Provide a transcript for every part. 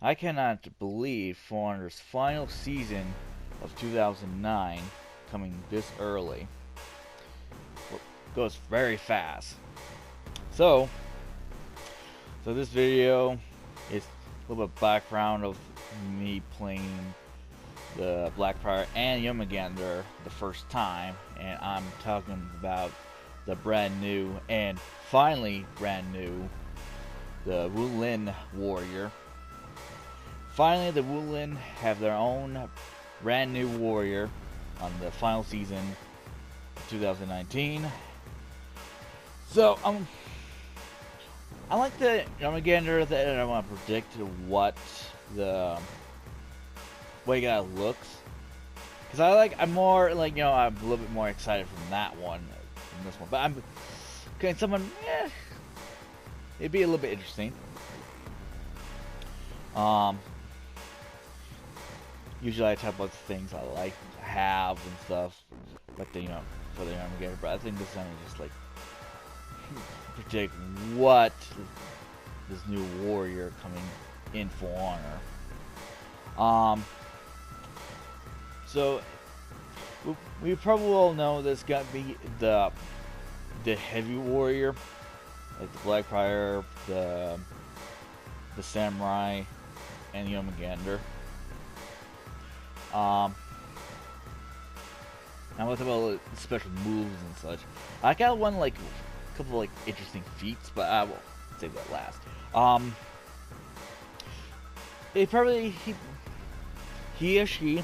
I cannot believe For Honor's final season of 2009 coming this early. Goes very fast. So, this video is a little bit of background of me playing the Blackfire and Youngagander the first time, and I'm talking about the brand new and finally brand new the Wulin Warrior. Finally, the Wulin have their own brand new warrior on the final season of 2019. So I like the Youngagander that I want to predict what the way guy looks. Cause I'm more like, I'm a little bit more excited from that one than this one. But I'm okay. It'd be a little bit interesting. Usually I talk about the things I like to have and stuff, but for the Armageddon. But I think this time is just like predict what this new warrior coming in for honor. So we probably all know this got to be the heavy warrior, like the Blackfire, the samurai, and the Youngagander. Now what about special moves and such? I got one like a couple like interesting feats, but I will save that last. It probably he or she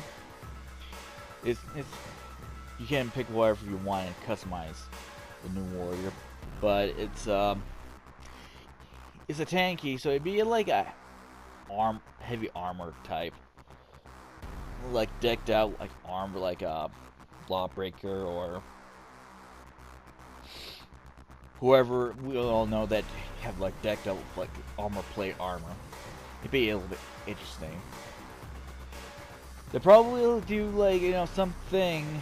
is you can pick whatever you want and customize the new warrior, but it's a tanky, so it'd be like a heavy armor type, like decked out like armor, like a Lawbreaker or whoever we all know that have like decked out with like plate armor. It'd be a little bit interesting. They probably will do like something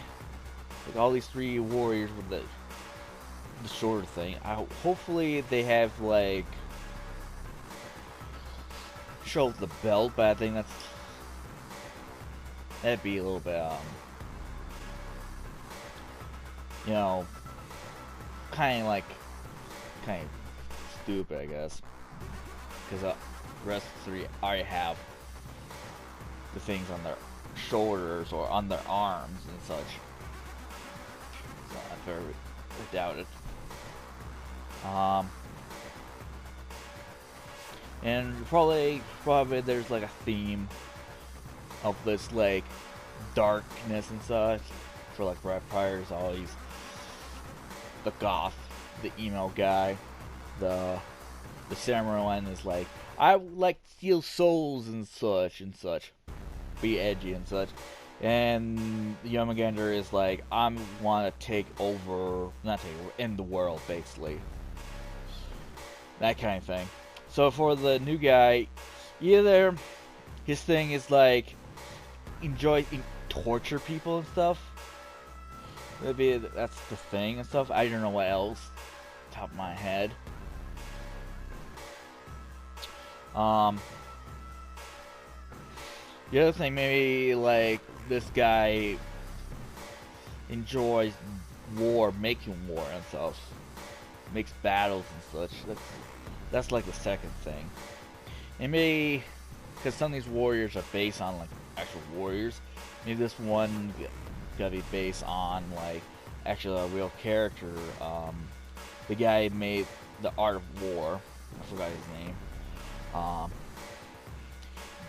like all these three warriors with the shorter thing. Hopefully they have like show the belt, but I think that'd be a little bit kind of stupid, I guess, because the rest of the three already have the things on their shoulders or on their arms and such. So I very doubt it. And probably there's like a theme of this like darkness and such. For like Blackfire is always the goth, the emo guy. The samurai one is like, I like to steal souls and such, be edgy and such. And the Youngagander is like, I want to end the world, basically. That kind of thing. So for the new guy, either his thing is like torture people and stuff. That's the thing and stuff. I don't know what else. Top of my head. The other thing, maybe like this guy enjoys war, making war and stuff, makes battles and such. That's like the second thing. And maybe because some of these warriors are based on like actual warriors, maybe this one gotta be based on like actually a real character. The guy made the Art of War. I forgot his name.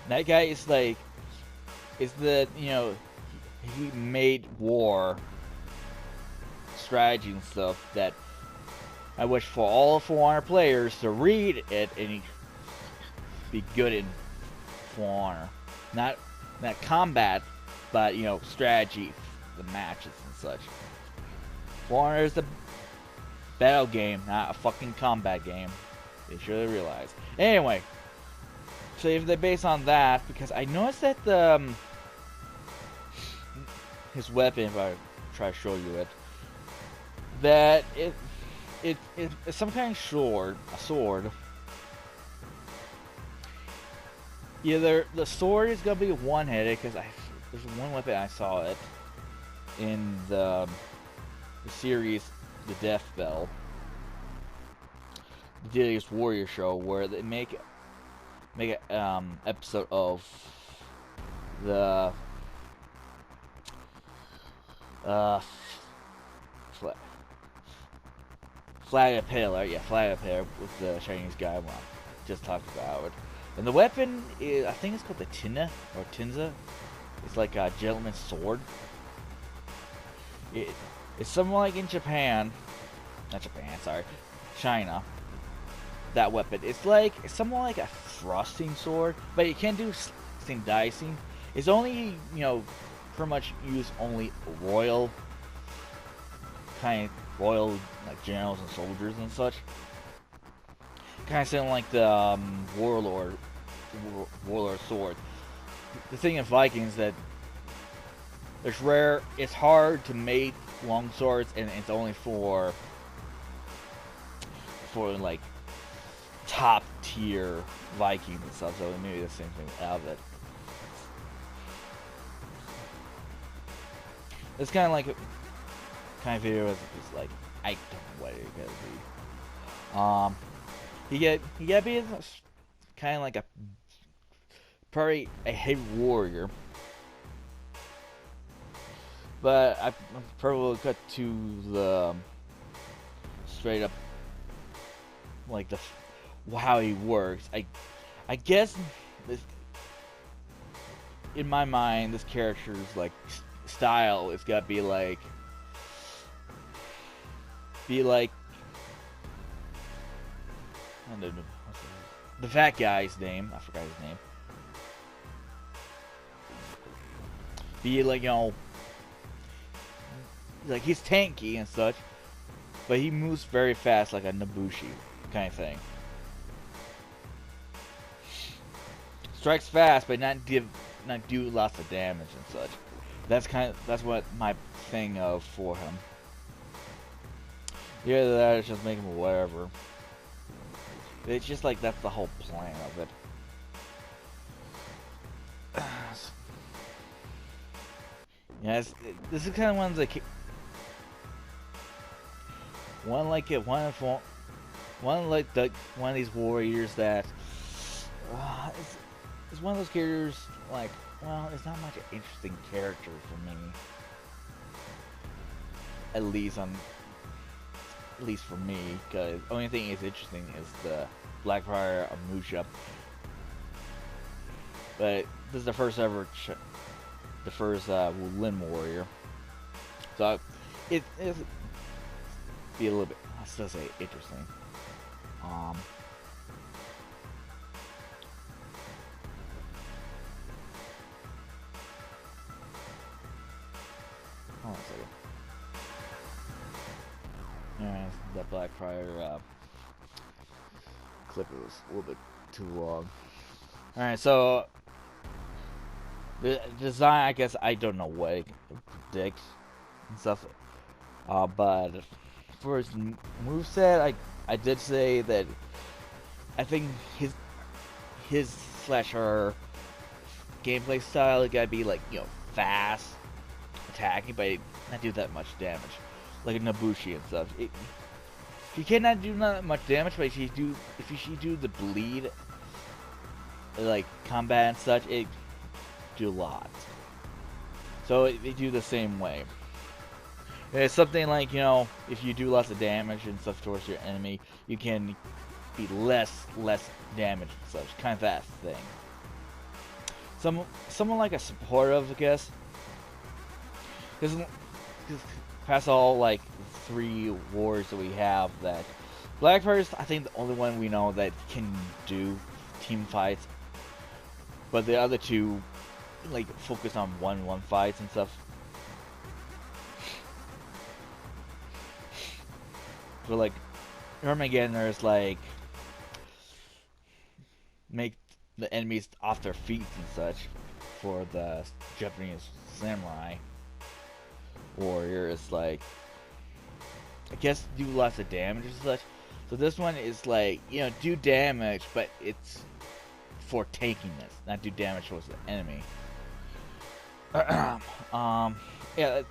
That guy is like, he made war strategy and stuff that I wish for all 400 players to read it and be good in For Honor. Not combat, but strategy, the matches and such. For Honor is the battle game, not a fucking combat game. They should have realized. Anyway, so if they're based on that, because I noticed that his weapon, if I try to show you it, that it's some kind of sword, a sword. Either the sword is gonna be one-headed because there's one weapon I saw it in the series, the Death Bell, the Deadliest Warrior show, where they make an episode of the flag, flag of Paler, yeah, flag of Paler with the Chinese guy one just talked about it. And the weapon is, I think it's called the Tina or Tinza. It's like a gentleman's sword. It's somewhat like in Japan, not Japan, sorry, China. That weapon, it's somewhat like a thrusting sword, but you can't do slicing, dicing. It's only, pretty much use only royal like generals and soldiers and such. Kind of sound like the warlord sword. The thing in Vikings that it's hard to make long swords, and it's only for like top tier Vikings and stuff. So maybe the same thing out of it. It's kind of like a kind of video is like, I don't know what it gotta be. You gotta be kind of like probably a heavy warrior. But I probably cut to the straight up like how he works. I guess this, in my mind, this character's like style is gotta be like I don't know, the fat guy's name. I forgot his name. Be like, like he's tanky and such, but he moves very fast like a Nabushi kind of thing. Strikes fast, but not do lots of damage and such. That's what my thing of for him. Yeah, that is just make him whatever. It's just like that's the whole plan of it. Yeah, this is kind of one of the one of these warriors that it's one of those characters like, well, it's not much an interesting character for me. At least for me, because the only thing is interesting is the Blackfire Amusha. But this is the first Wulin warrior, so it's be a little bit, I still say interesting. Hold on a second. Yeah, that Blackfire clip was a little bit too long. Alright, so the design, I guess I don't know what it predicts and stuff. But for his moveset, I did say that I think his / her gameplay style gotta be like, fast attacking, but not do that much damage, like a Nabushi and stuff. She cannot do that much damage, but if you do the bleed, like combat and such, it do a lot. So they do the same way. It's something like, if you do lots of damage and stuff towards your enemy, you can be less damage and such. Kind of that thing. Someone like a supportive, I guess. Because past all like 3 wars that we have, that Blackfire's, I think, the only one we know that can do team fights. But the other 2 like focus on one fights and stuff. So like Armageddoners like make the enemies off their feet and such for the Japanese samurai warrior. Is like, I guess, do lots of damage and such. So this one is like, do damage, but it's before taking this, not do damage towards the enemy. Yeah.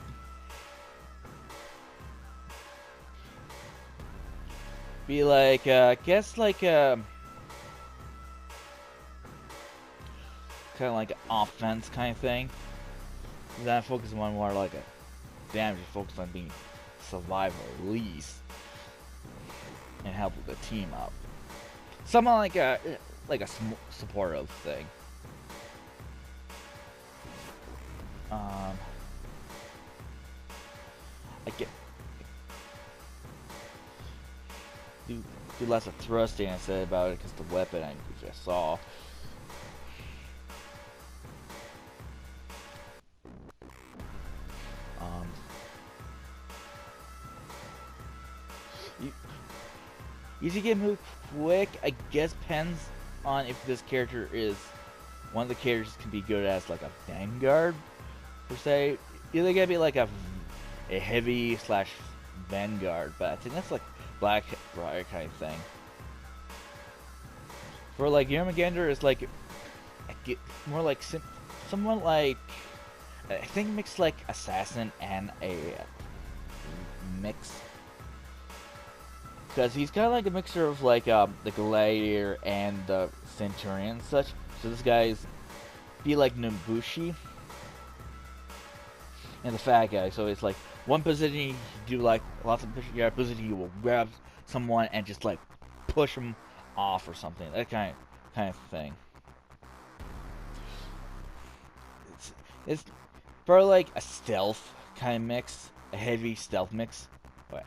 Be like, I guess like, kind of like an offense kind of thing. Then focus on more like a damage, focus on being survival at least, and help the team out. Something like a supportive thing. I get do less of thrusting I said about it because the weapon I just saw. Easy get moved quick, I guess depends on if this character is one of the characters can be good as like a vanguard per se. Either gonna be like a heavy slash vanguard, but I think that's like Black Briar kind of thing. For like Yermagander is like more like someone like I think mixed like assassin and a mix. Because he's kind of like a mixture of like the Gladiator and the Centurion and such. So this guy's be like Nobushi and the fat guy. So it's like one position you do like lots of position you will grab someone and just like push them off or something. That kind of thing. It's probably like a stealth kind of mix, a heavy stealth mix, or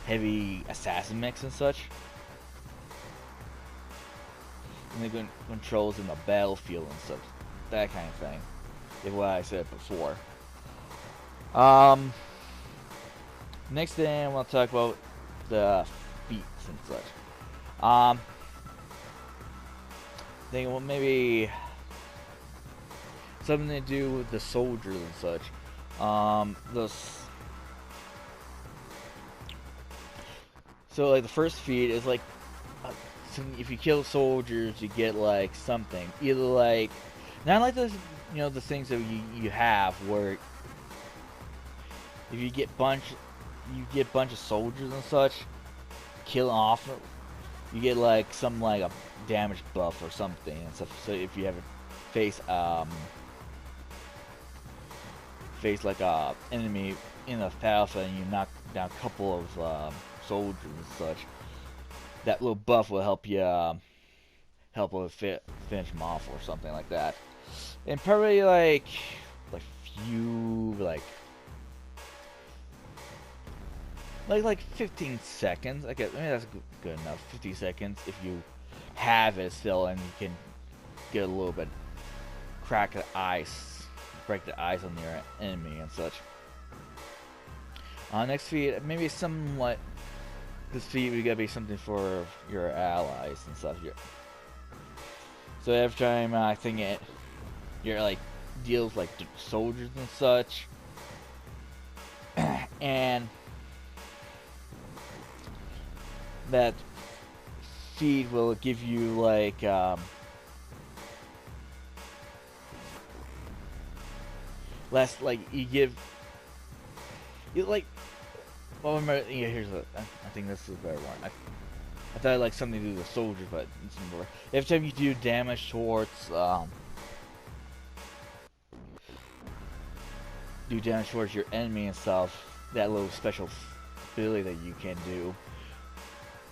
heavy assassin mix and such. And the controls in the battlefield and such, that kind of thing. Is what I said before. Next thing I want to talk about the feats and such. Think well maybe something to do with the soldiers and such. So like the first feat is like if you kill soldiers you get like something, either like not like those the things that you have where if you get bunch of soldiers and such, kill off, you get like some like a damage buff or something and stuff. So if you ever face like a enemy in a battlefield and you knock down a couple of soldiers and such, that little buff will help you finish them off or something like that. And probably like few like 15 seconds. I guess maybe that's good enough. 50 seconds if you have it still, and you can get a little bit break the ice on your enemy and such. Next feat, maybe somewhat. This feat we gotta be something for your allies and stuff. So every time I think you're like deals like soldiers and such, and that feed will give you like less, like you like well remember, yeah, I think this is a better one. I thought like something to do with the soldiers, but it's more every time you do damage towards your enemy and stuff, that little special ability that you can do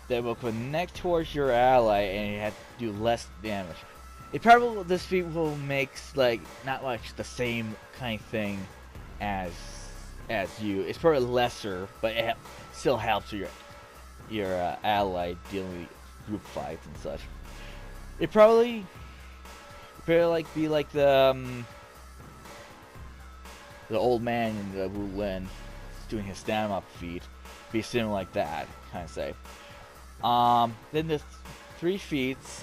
that will connect towards your ally and you have to do less damage. It probably, this feat will makes like not much the same kind of thing as you. It's probably lesser, but it still helps your ally dealing with group fights and such. It probably like be like the old man in the Wu Lin doing his stand-up feat. Be similar like that, kind of say. Then the three feats.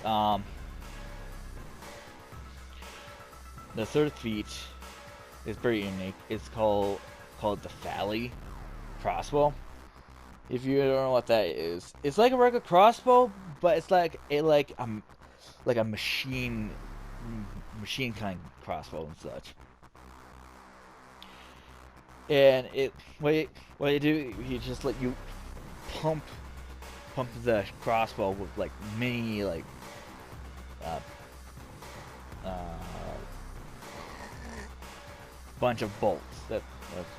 The third feat is very unique. It's called the Fally crossbow. If you don't know what that is, it's like a regular crossbow, but it's like like a machine kind of crossbow and such. And what you do, you just let you pump the crossbow with like many like uh, uh, bunch of bolts. That's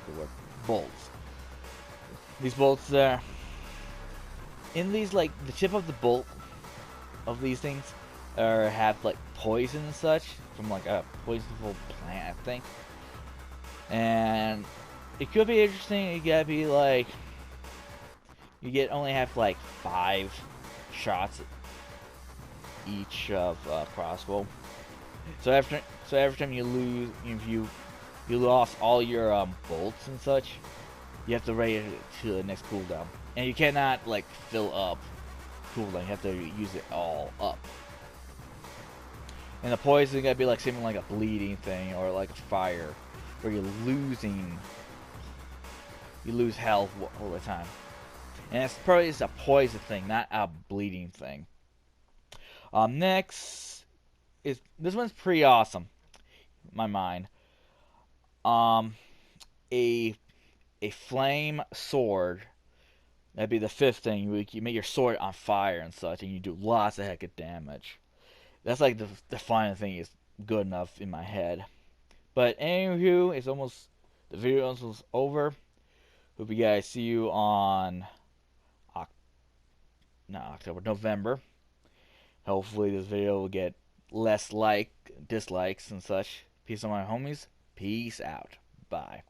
the word, bolts. These bolts there, in these, like the tip of the bolt of these things, have like poison and such from like a poisonable plant, I think. And it could be interesting. You gotta be like, you only have like 5 shots each of crossbow. So every time you lose, if you lost all your bolts and such, you have to raise it to the next cooldown, and you cannot like fill up cooldown. You have to use it all up. And the poison gotta be like something like a bleeding thing or like a fire, where you lose health all the time. And it's probably just a poison thing, not a bleeding thing. Next is, this one's pretty awesome, in my mind. Um, a flame sword. That'd be the 5th thing. You make your sword on fire and such, and you do lots of heck of damage. That's like the final thing is good enough in my head. But anywho, the video is almost over. Hope you guys see you on not October, November. Hopefully this video will get less dislikes and such. Peace on my homies. Peace out. Bye.